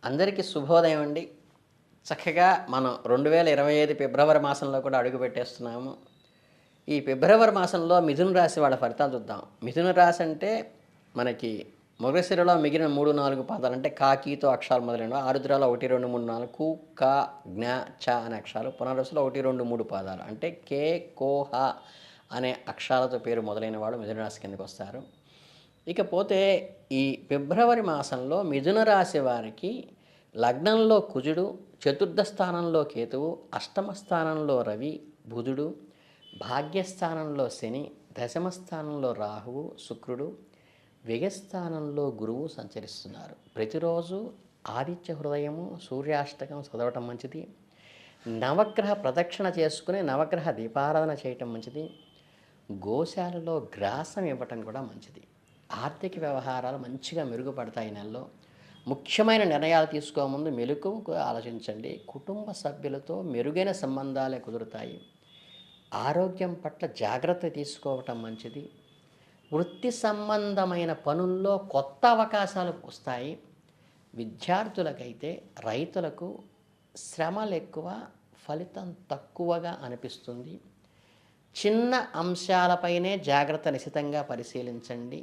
అందరికీ శుభోదయం అండి. చక్కగా మనం 2025 ఫిబ్రవరి మాసంలో కూడా అడుగుపెట్టేస్తున్నాము. ఈ ఫిబ్రవరి మాసంలో మిథున రాశి వాళ్ళ ఫలితాలు చూద్దాం. మిథున రాశి అంటే మనకి మృగశిరలో మిగిలిన 3, 4 పాదాలు అంటే కా, కీతో అక్షరాలు మొదలైనవి. ఆరుద్రలో 1, 2, 3, 4 కు, క, జ్ఞ, చ అనే అక్షరాలు. పునర్వసులో 1, 2, 3 పాదాలు అంటే కే, కో, హ అనే అక్షరాలతో పేరు మొదలైన వాళ్ళు మిథున రాశి కిందకి వస్తారు. ఇకపోతే ఈ ఫిబ్రవరి మాసంలో మిథున రాశి వారికి లగ్నంలో కుజుడు, చతుర్థ స్థానంలో కేతువు, అష్టమ స్థానంలో రవి, బుధుడు, భాగ్యస్థానంలో శని, దశమ స్థానంలో రాహువు, శుక్రుడు, వ్యయస్థానంలో గురువు సంచరిస్తున్నారు. ప్రతిరోజు ఆదిత్య హృదయము, సూర్యాష్టకం చదవటం మంచిది. నవగ్రహ ప్రదక్షిణ చేసుకుని నవగ్రహ దీపారాధన చేయటం మంచిది. గోశాలలో గ్రాసం ఇవ్వటం కూడా మంచిది. ఆర్థిక వ్యవహారాలు మంచిగా మెరుగుపడతాయి. నెలలో ముఖ్యమైన నిర్ణయాలు తీసుకోముందు మెలకువగా ఆలోచించండి. కుటుంబ సభ్యులతో మెరుగైన సంబంధాలే కుదురుతాయి. ఆరోగ్యం పట్ల జాగ్రత్త తీసుకోవటం మంచిది. వృత్తి సంబంధమైన పనుల్లో కొత్త అవకాశాలు వస్తాయి. విద్యార్థులకైతే రైతులకు శ్రమలు ఎక్కువ, ఫలితం తక్కువగా అనిపిస్తుంది. చిన్న అంశాలపైనే జాగ్రత్త నిశితంగా పరిశీలించండి.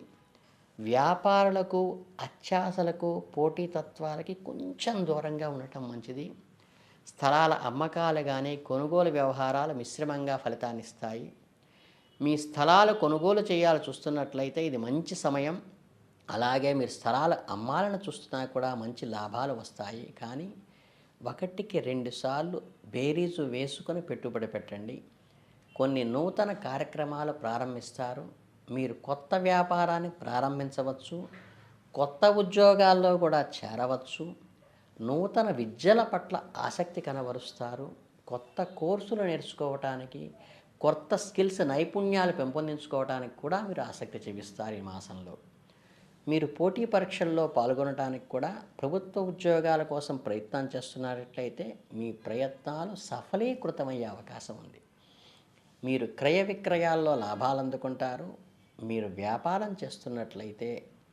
వ్యాపారులకు అత్యాశలకు పోటీతత్వాలకి కొంచెం దూరంగా ఉండటం మంచిది. స్థలాల అమ్మకాలు కానీ కొనుగోలు వ్యవహారాలు మిశ్రమంగా ఫలితాన్ని ఇస్తాయి. మీ స్థలాలు కొనుగోలు చేయాలని చూస్తున్నట్లయితే ఇది మంచి సమయం. అలాగే మీరు స్థలాలు అమ్మాలని చూస్తున్నా కూడా మంచి లాభాలు వస్తాయి. కానీ 1కి 2 సార్లు బేరీజు వేసుకొని పెట్టుబడి పెట్టండి. కొన్ని నూతన కార్యక్రమాలు ప్రారంభిస్తారు. మీరు కొత్త వ్యాపారాన్ని ప్రారంభించవచ్చు. కొత్త ఉద్యోగాల్లో కూడా చేరవచ్చు. నూతన విద్యల పట్ల ఆసక్తి కనబరుస్తారు. కొత్త కోర్సులు నేర్చుకోవటానికి, కొత్త స్కిల్స్ నైపుణ్యాలు పెంపొందించుకోవడానికి కూడా మీరు ఆసక్తి చూపిస్తారు. ఈ మాసంలో మీరు పోటీ పరీక్షల్లో పాల్గొనడానికి కూడా, ప్రభుత్వ ఉద్యోగాల కోసం ప్రయత్నం చేస్తున్నట్లయితే మీ ప్రయత్నాలు సఫలీకృతమయ్యే అవకాశం ఉంది. మీరు క్రయ విక్రయాల్లో లాభాలు అందుకుంటారు. మీరు వ్యాపారం చేస్తున్నట్లయితే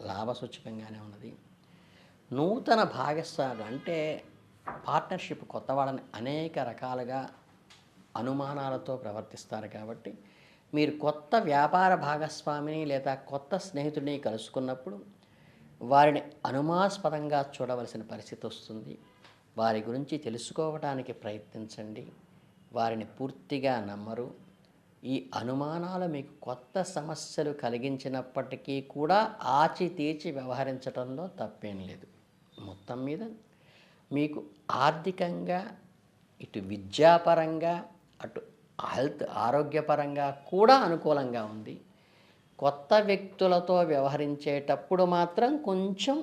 లాభసూచకంగానే ఉన్నది. నూతన భాగస్వాములు అంటే పార్ట్నర్షిప్ కొత్త వాళ్ళని అనేక రకాలుగా అనుమానాలతో ప్రవర్తిస్తారు. కాబట్టి మీరు కొత్త వ్యాపార భాగస్వామిని లేదా కొత్త స్నేహితుడిని కలుసుకున్నప్పుడు వారిని అనుమానాస్పదంగా చూడవలసిన పరిస్థితి వస్తుంది. వారి గురించి తెలుసుకోవడానికి ప్రయత్నించండి. వారిని పూర్తిగా నమ్మరు. ఈ అనుమానాలు మీకు కొత్త సమస్యలు కలిగించినప్పటికీ కూడా ఆచితీచి వ్యవహరించడంలో తప్పేం లేదు. మొత్తం మీద మీకు ఆర్థికంగా, ఇటు విద్యాపరంగా, అటు ఆరోగ్యపరంగా కూడా అనుకూలంగా ఉంది. కొత్త వ్యక్తులతో వ్యవహరించేటప్పుడు మాత్రం కొంచెం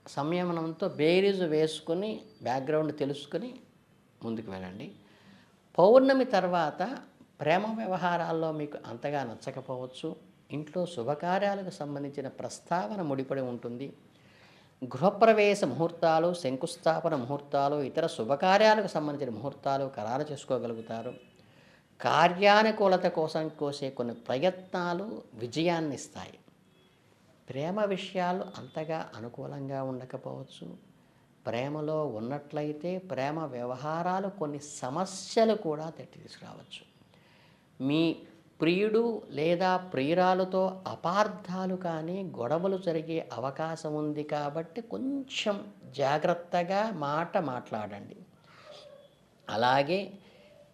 సంయమనంతో బేరీజు వేసుకుని బ్యాక్గ్రౌండ్ తెలుసుకుని ముందుకు వెళ్ళండి. పౌర్ణమి తర్వాత ప్రేమ వ్యవహారాల్లో మీకు అంతగా నచ్చకపోవచ్చు. ఇంట్లో శుభకార్యాలకు సంబంధించిన ప్రస్తావన ముడిపడి ఉంటుంది. గృహప్రవేశ ముహూర్తాలు, శంకుస్థాపన ముహూర్తాలు, ఇతర శుభకార్యాలకు సంబంధించిన ముహూర్తాలు ఖరారు చేసుకోగలుగుతారు. కార్యానుకూలత కోసం కోసే కొన్ని ప్రయత్నాలు విజయాన్ని ఇస్తాయి. ప్రేమ విషయాలు అంతగా అనుకూలంగా ఉండకపోవచ్చు. ప్రేమలో ఉన్నట్లయితే ప్రేమ వ్యవహారాలు కొన్ని సమస్యలు కూడా తీసుకురావచ్చు. మీ ప్రియుడు లేదా ప్రియురాలతో అపార్థాలు కానీ గొడవలు జరిగే అవకాశం ఉంది. కాబట్టి కొంచెం జాగ్రత్తగా మాట్లాడండి. అలాగే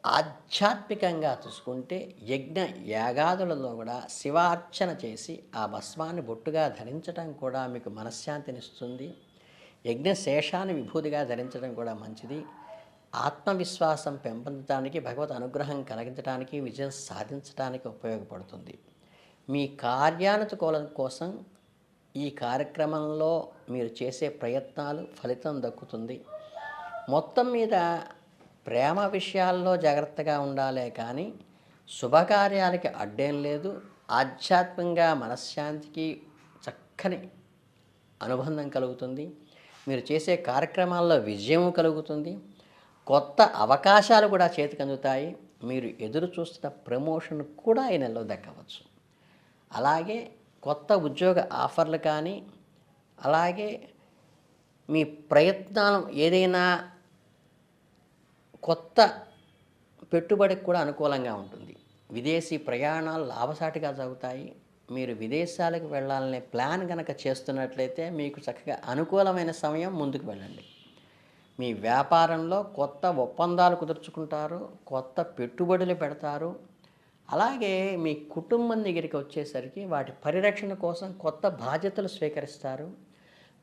ఆధ్యాత్మికంగా చూసుకుంటే యజ్ఞ యాగాదులలో కూడా శివార్చన చేసి ఆ భస్మాన్ని బొట్టుగా ధరించడం కూడా మీకు మనశ్శాంతినిస్తుంది. యజ్ఞశేషాన్ని విభూతిగా ధరించడం కూడా మంచిది. ఆత్మవిశ్వాసం పెంపొందడానికి, భగవత్ అనుగ్రహం కలిగించడానికి, విజయం సాధించడానికి ఉపయోగపడుతుంది. మీ కార్యానుకూలత కోసం ఈ కార్యక్రమంలో మీరు చేసే ప్రయత్నాలు ఫలితం దక్కుతుంది. మొత్తం మీద ప్రేమ విషయాల్లో జాగ్రత్తగా ఉండాలే కానీ శుభకార్యాలకి అడ్డేం లేదు. ఆధ్యాత్మికంగా మనశ్శాంతికి చక్కని అనుబంధం కలుగుతుంది. మీరు చేసే కార్యక్రమాల్లో విజయం కలుగుతుంది. కొత్త అవకాశాలు కూడా చేతికి అందుతాయి. మీరు ఎదురు చూస్తున్న ప్రమోషన్ కూడా ఈ నెలలో దక్కవచ్చు. అలాగే కొత్త ఉద్యోగ ఆఫర్లు కానీ, అలాగే మీ ప్రయత్నాలు ఏదైనా కొత్త పెట్టుబడికి కూడా అనుకూలంగా ఉంటుంది. విదేశీ ప్రయాణాలు లాభసాటిగా సాగుతాయి. మీరు విదేశాలకు వెళ్ళాలనే ప్లాన్ గనక చేస్తున్నట్లయితే మీకు చక్కగా అనుకూలమైన సమయం, ముందుకు వెళ్ళండి. మీ వ్యాపారంలో కొత్త ఒప్పందాలు కుదుర్చుకుంటారు, కొత్త పెట్టుబడులు పెడతారు. అలాగే మీ కుటుంబం దగ్గరికి వచ్చేసరికి వాటి పరిరక్షణ కోసం కొత్త బాధ్యతలు స్వీకరిస్తారు.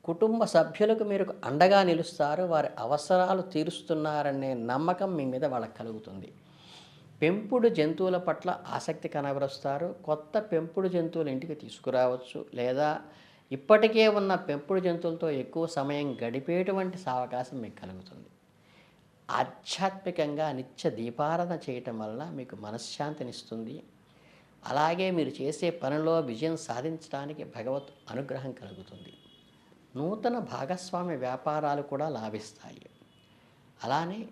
కుటుంబ సభ్యులకు మీరు అండగా నిలుస్తారు. వారి అవసరాలు తీరుస్తున్నారనే నమ్మకం మీ మీద వాళ్ళకి కలుగుతుంది. పెంపుడు జంతువుల పట్ల ఆసక్తి కనబరుస్తారు. కొత్త పెంపుడు జంతువులు ఇంటికి తీసుకురావచ్చు, లేదా ఇప్పటికే ఉన్న పెంపుడు జంతువులతో ఎక్కువ సమయం గడిపేటువంటి అవకాశం మీకు కలుగుతుంది. ఆధ్యాత్మికంగా నిత్య దీపారాధన చేయటం వల్ల మీకు మనశ్శాంతినిస్తుంది. అలాగే మీరు చేసే పనిలో విజయం సాధించడానికి భగవత్ అనుగ్రహం కలుగుతుంది. నూతన భాగస్వామ్య వ్యాపారాలు కూడా లాభిస్తాయి. అలానే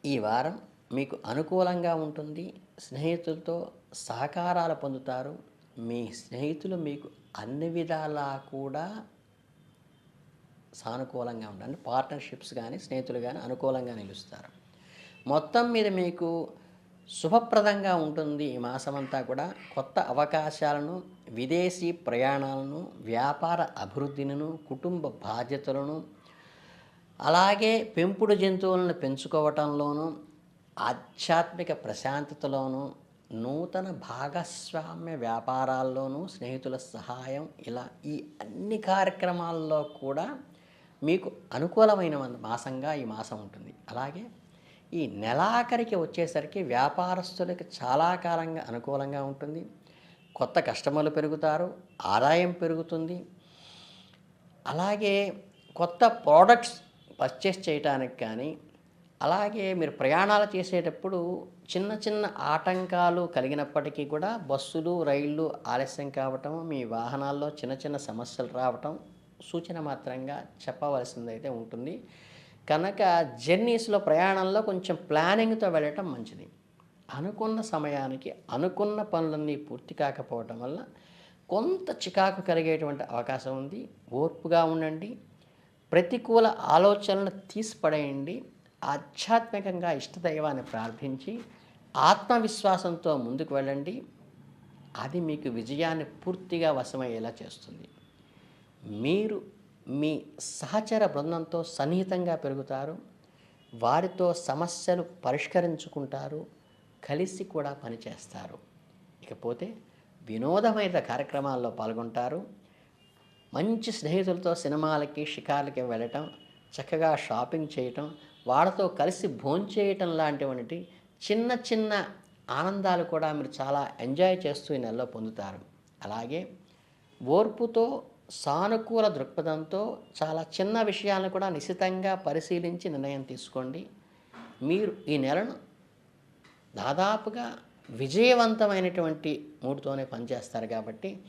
ఈ వారం మీకు అనుకూలంగా ఉంటుంది. స్నేహితులతో సహకారాలు పొందుతారు. మీ స్నేహితులు మీకు అన్ని విధాలా కూడా సానుకూలంగా ఉంటారు. అంటే పార్ట్నర్షిప్స్ కానీ స్నేహితులు కానీ అనుకూలంగా నిలుస్తారు. మొత్తం మీద మీకు శుభప్రదంగా ఉంటుంది. ఈ మాసమంతా కూడా కొత్త అవకాశాలను, విదేశీ ప్రయాణాలను, వ్యాపార అభివృద్ధిని, కుటుంబ బాధ్యతలను, అలాగే పెంపుడు జంతువులను పెంచుకోవటంలోనూ, ఆధ్యాత్మిక ప్రశాంతతలోనూ, నూతన భాగస్వామ్య వ్యాపారాల్లోనూ, స్నేహితుల సహాయం, ఇలా ఈ అన్ని కార్యక్రమాల్లో కూడా మీకు అనుకూలమైన మాసంగా ఈ మాసం ఉంటుంది. అలాగే ఈ నెలాఖరికి వచ్చేసరికి వ్యాపారస్తులకి చాలా కాలంగా అనుకూలంగా ఉంటుంది. కొత్త కస్టమర్లు పెరుగుతారు, ఆదాయం పెరుగుతుంది. అలాగే కొత్త ప్రోడక్ట్స్ పర్చేస్ చేయడానికి కానీ, అలాగే మీరు ప్రయాణాలు చేసేటప్పుడు చిన్న చిన్న ఆటంకాలు కలిగినప్పటికీ కూడా బస్సులు, రైళ్ళు ఆలస్యం కావటం, మీ వాహనాల్లో చిన్న చిన్న సమస్యలు రావటం సూచన మాత్రంగా చెప్పవలసిందైతే ఉంటుంది. కనుక జర్నీస్లో, ప్రయాణంలో కొంచెం ప్లానింగ్తో వెళ్ళటం మంచిది. అనుకున్న సమయానికి అనుకున్న పనులన్నీ పూర్తి కాకపోవటం వల్ల కొంత చికాకు కలిగేటువంటి అవకాశం ఉంది. ఓర్పుగా ఉండండి. ప్రతికూల ఆలోచనలను తీసిపడేయండి. ఆధ్యాత్మికంగా ఇష్టదైవాన్ని ప్రార్థించి ఆత్మవిశ్వాసంతో ముందుకు వెళ్ళండి. అది మీకు విజయాన్ని పూర్తిగా వశమయ్యేలా చేస్తుంది. మీరు మీ సహచర బృందంతో సన్నిహితంగా పెరుగుతారు. వారితో సమస్యలు పరిష్కరించుకుంటారు. కలిసి కూడా పనిచేస్తారు. ఇకపోతే వినోదమైన కార్యక్రమాల్లో పాల్గొంటారు. మంచి స్నేహితులతో సినిమాలకి, షికార్లకి వెళ్ళటం, చక్కగా షాపింగ్ చేయటం, వాళ్ళతో కలిసి భోంచేయటం లాంటివంటి చిన్న చిన్న ఆనందాలు కూడా మీరు చాలా ఎంజాయ్ చేస్తూ ఈ నెలలో పొందుతారు. అలాగే ఓర్పుతో, సానుకూల దృక్పథంతో చాలా చిన్న విషయాలను కూడా నిశితంగా పరిశీలించి నిర్ణయం తీసుకోండి. మీరు ఈ నెలను దాదాపుగా విజయవంతమైనటువంటి మూడుతోనే పనిచేస్తారు కాబట్టి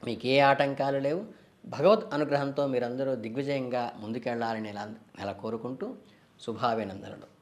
మీకు ఏ ఆటంకాలు లేవు. భగవత్ అనుగ్రహంతో మీరందరూ దిగ్విజయంగా ముందుకెళ్ళాలని నెల కోరుకుంటూ శుభాభినందనలు.